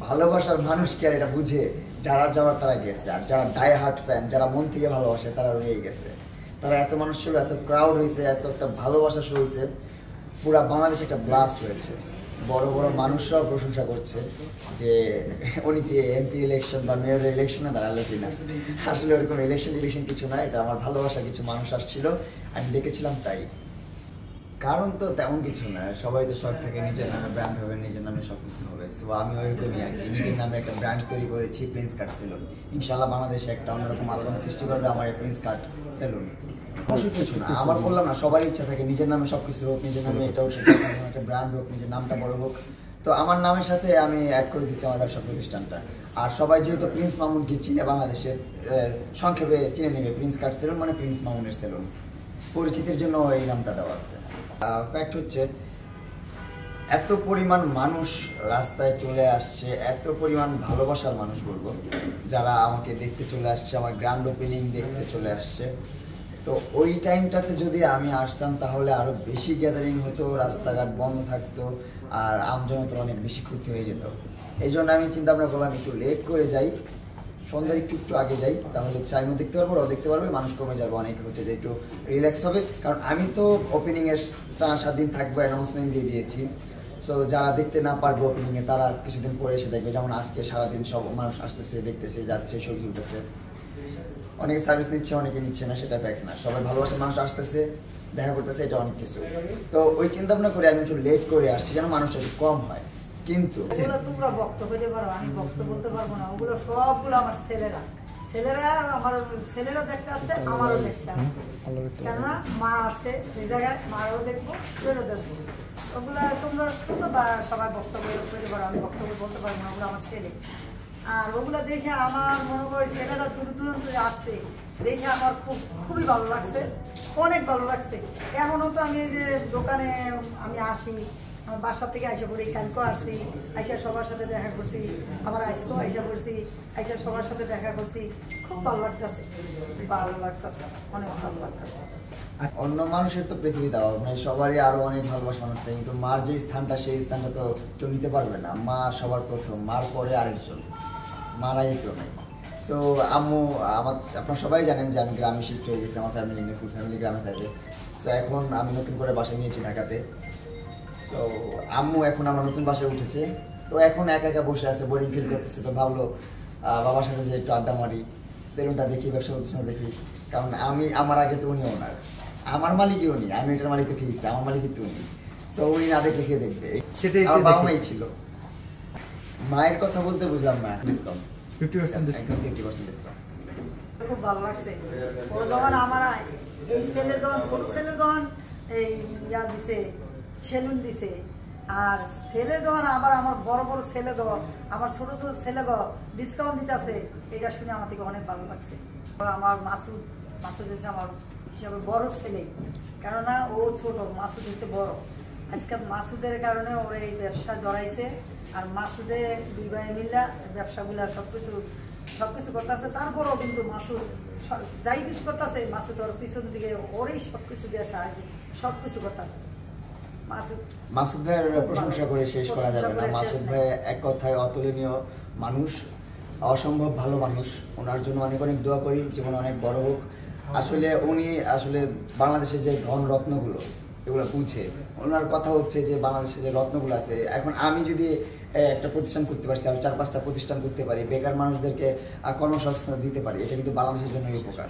ভালোবাসার মানুষকে আর এটা বুঝে যারা যাওয়ার তারা গেছে, আর যারা ডাই হার্ট ফ্যান, যারা মন থেকে ভালোবাসে তারা রয়ে গেছে। তারা এত মানুষ ছিল, এত ক্রাউড হয়েছে, এত একটা ভালোবাসা শুরু হয়েছে, পুরা বাংলাদেশে একটা ব্লাস্ট হয়েছে। বড় বড় মানুষরাও প্রশংসা করছে যে উনি কি এমপি ইলেকশন বা মেয়র ইলেকশনে দাঁড়ালো কিনা। আসলে ওরকম ইলেকশন কিছু না, এটা আমার ভালোবাসা কিছু মানুষ আসছিল, আমি ডেকেছিলাম তাই। কারণ তো তেমন কিছু না, সবাই তো শখ থাকে নিজের নামে ব্র্যান্ড হবে, নিজের নামে সব কিছু হবে। সো আমি ওইরকমই আর কি, নিজের নামে একটা ব্র্যান্ড তৈরি করেছি, প্রিন্স কাট সেলুন। ইনশাআল্লাহ বাংলাদেশে একটা অন্যরকম আলোড়ন সৃষ্টি করবে আমার এই প্রিন্স কাট সেলুন। অসুখ কিছু না, আমার বললাম না, সবারই ইচ্ছা থাকে নিজের নামে সব কিছু হোক, নিজের নামে এটাও সেটা একটা ব্র্যান্ড হোক, নিজের নামটা বড় হোক। তো আমার নামের সাথে আমি অ্যাড করে দিচ্ছি আমার ব্যবসা প্রতিষ্ঠানটা। আর সবাই যেহেতু প্রিন্স মামুনকে চিনে, বাংলাদেশের সংক্ষেপে চিনে নেবে প্রিন্স কাট সেলুন, মানে প্রিন্স মামুনের সেলুন। পরিচিতির জন্য এই নামটা দেওয়া আছে। ফ্যাক্ট হচ্ছে এত পরিমাণ মানুষ রাস্তায় চলে আসছে, এত পরিমাণ ভালোবাসার মানুষ বলবো, যারা আমাকে দেখতে চলে আসছে, আমার গ্র্যান্ড ওপেনিং দেখতে চলে আসছে। তো ওই টাইমটাতে যদি আমি আসতাম তাহলে আরও বেশি গ্যাদারিং হতো, রাস্তাঘাট বন্ধ থাকতো, আর আমজনতার অনেক বেশি ক্ষতি হয়ে যেত। এই জন্য আমি চিন্তা ভাবনা করলাম একটু লেট করে যাই, সন্ধ্যার একটু আগে যাই, তাহলে চাইমও দেখতে পারবো, ওরাও দেখতে পারবে, মানুষ কমে যাবে, অনেক হচ্ছে যে একটু রিল্যাক্স হবে। কারণ আমি তো ওপেনিংয়ের 7 দিন থাকবো, অ্যানাউন্সমেন্ট দিয়ে দিয়েছি। সো যারা দেখতে না পারবে ওপেনিংয়ে, তারা কিছুদিন পরে এসে দেখবে। যেমন আজকে সারাদিন সব মানুষ আসতেছে, দেখতেছে, যাচ্ছে, ছবি তুলতেছে। অনেকে সার্ভিস নিচ্ছে, অনেকে নিচ্ছে না, সেটা ফ্যাক্ট না। সবাই ভালোবাসার মানুষ আসতেছে, দেখা করতেছে, এটা অনেক কিছু। তো ওই চিন্তা ভাবনা করে আমি একটু লেট করে আসছি যেন মানুষ একটু কম হয়। কিন্তু তোমরা বক্তব্য দিতে পারো, আমি বক্তব্য বলতে পারবো না। ওগুলো সবগুলো আমার ছেলেরা আমার ছেলেরও দেখতে আসছে, আমারও দেখতে আসছে। কেননা মা আসছে সেই জায়গায়, মারও দেখবো, ছেলেরও দেখবো। ওগুলো তোমরা সবাই বক্তব্য করতে পারো, আমি বক্তব্য বলতে পারবো না, ওগুলো আমার ছেলে। আর ওগুলো দেখে আমার মনে করি ছেলেরা দূর দূরান্ত আসছে, দেখে আমার খুবই ভালো লাগছে, অনেক ভালো লাগছে। এমনও তো আমি যে দোকানে আমি আসি, আমার বাসা থেকে আইসা পড়ি, কালকেও আসছি, আইসা সবার সাথে দেখা করছি, আবার আজকেও আইসা পড়ছি, আইসা সবার সাথে দেখা করছি। খুব ভালো লাগতেছে, অনেক ভালো লাগতেছে। অন্য মানুষের তো পৃথিবীতে অভাব নাই, সবারই আরো অনেক ভালোবাসা মানুষ থাকে, কিন্তু মার যে স্থানটা, সেই স্থানটা তো কেউ নিতে পারবে না। মা সবার প্রথম, মার পরে আরেকজন, মারাই কেউ নেই। সো আম্মু আপনারা সবাই জানেন যে আমি গ্রামে শিফট হয়ে গেছি, আমার ফ্যামিলি নিয়ে, ফুল ফ্যামিলি গ্রামে থাকে। সো এখন আমি নতুন করে বাসা নিয়েছি ঢাকাতে। সো আম্মু এখন আমার নতুন বাসায় উঠেছে, তো এখন একা একা বসে আছে, বোরিং ফিল করতেছে। তো ভাবলো বাবার সাথে যে একটু আড্ডা মারি, সেলুনটা দেখি, ব্যবসা প্রতিষ্ঠান দেখি। কারণ আমার আগে তো উনি ওনার, আমার মালিকই উনি, আমি এটার মালিক তো খেয়েছি, আমার মালিকই তো উনি। সো উনি না দেখলে কে দেখবে? আমার বাবা মাই ছিল। মায়ের কথা বলতে বুঝলাম না, ডিসকাউন্ট 50% ডিসকাউন্ট। খুব ভালো লাগছে। ও যখন আমার এই ছেলে যখন, ছোট ছেলে যখন এই দিছে, সেলুন দিছে, আর ছেলে যখন আবার আমার বড় বড় ছেলে গো, আমার ছোট ছোট ছেলে গো ডিসকাউন্ট দিতেছে, এটা শুনে আমার থেকে অনেক ভালো লাগছে। আমার মাসুদ হচ্ছে আমার হিসাবে বড় ছেলে, কেননা ও ছোট, মাসুদ হচ্ছে বড়। আজকে মাসুদের কারণে ওর এই ব্যবসা জড়াইছে, আর মাসুদে 2 ভাই মিল্লা ব্যবসাগুলো সবকিছু করতেছে। তারপরও কিন্তু মাসুদ যাই কিছু করতেছে, মাসুদ ওর পিছন দিকে ওরই সবকিছু দিয়ে সাহায্য, সবকিছু করতেছে। মাসুদ ভাইয়ের প্রশংসা করে শেষ করা যাবে না। মাসুদ ভাই এক কথায় অতুলনীয় মানুষ, অসম্ভব ভালো মানুষ। ওনার জন্য অনেক অনেক দোয়া করি, জীবন অনেক বড় হোক। আসলে উনি বাংলাদেশের যে ধন রত্নগুলো, এগুলো বুঝে। ওনার কথা হচ্ছে যে বাংলাদেশের যে রত্নগুলো আছে, এখন আমি যদি একটা প্রতিষ্ঠান করতে পারছি, আমি 4-5টা প্রতিষ্ঠান করতে পারি, বেকার মানুষদেরকে কর্মসংস্থান দিতে পারি, এটা কিন্তু বাংলাদেশের জন্য উপকার।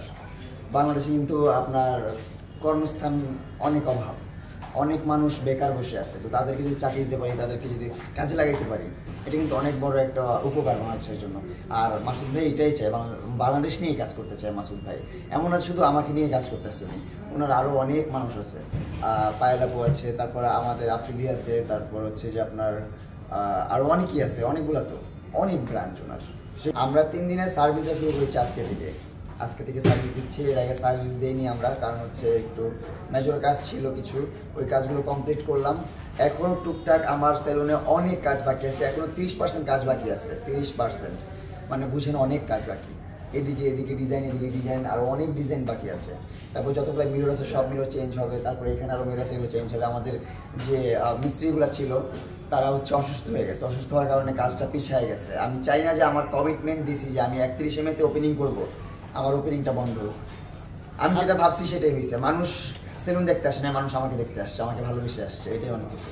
বাংলাদেশে কিন্তু আপনার কর্মস্থান অনেক অভাব, অনেক মানুষ বেকার বসে আছে। তো তাদেরকে যদি চাকরি দিতে পারি, তাদেরকে যদি কাজে লাগাইতে পারি, এটা কিন্তু অনেক বড় একটা উপকার বাংলাদেশের জন্য। আর মাসুদ ভাই এটাই চায়, বাংলাদেশ নিয়েই কাজ করতে চায় মাসুদ ভাই। এমন আর শুধু আমাকে নিয়ে কাজ করতেছে উনি, ওনার আরও অনেক মানুষ আছে, পায়েল আপু আছে, তারপরে আমাদের আফ্রিদি আছে, তারপর হচ্ছে যে আপনার আরও অনেকই আছে, অনেকগুলো তো অনেক ব্রাঞ্চ ওনার। আমরা 3 দিনের সার্ভিস দেওয়া শুরু করেছি আজকে থেকে সার্ভিস দিচ্ছি। এর আগে সার্ভিস দেইনি আমরা, কারণ হচ্ছে একটু মেজর কাজ ছিল কিছু, ওই কাজগুলো কমপ্লিট করলাম। এখনও টুকটাক আমার সেলুনে অনেক কাজ বাকি আছে, এখনও 30% কাজ বাকি আছে। 30% মানে বুঝেন অনেক কাজ বাকি। এদিকে ডিজাইন, আরও অনেক ডিজাইন বাকি আছে। তারপর যতগুলো মিরর আছে সব মিরর চেঞ্জ হবে, তারপরে এখানে আরও মিরর আছে, এগুলো চেঞ্জ হবে। আমাদের যে মিস্ত্রিগুলো ছিল তারা হচ্ছে অসুস্থ হয়ে গেছে, অসুস্থ হওয়ার কারণে কাজটা পিছিয়ে গেছে। আমি চাই না যে আমার কমিটমেন্ট দিছি যে আমি 31 মেতে ওপেনিং করব, আমার ওপেনিংটা বন্ধ হোক। আমি যেটা ভাবছি সেটাই হয়েছে। মানুষ সেলুন দেখতে আসে না, মানুষ আমাকে দেখতে আসছে, আমাকে ভালোবেসে আসছে, এটাই অনেক কিছু।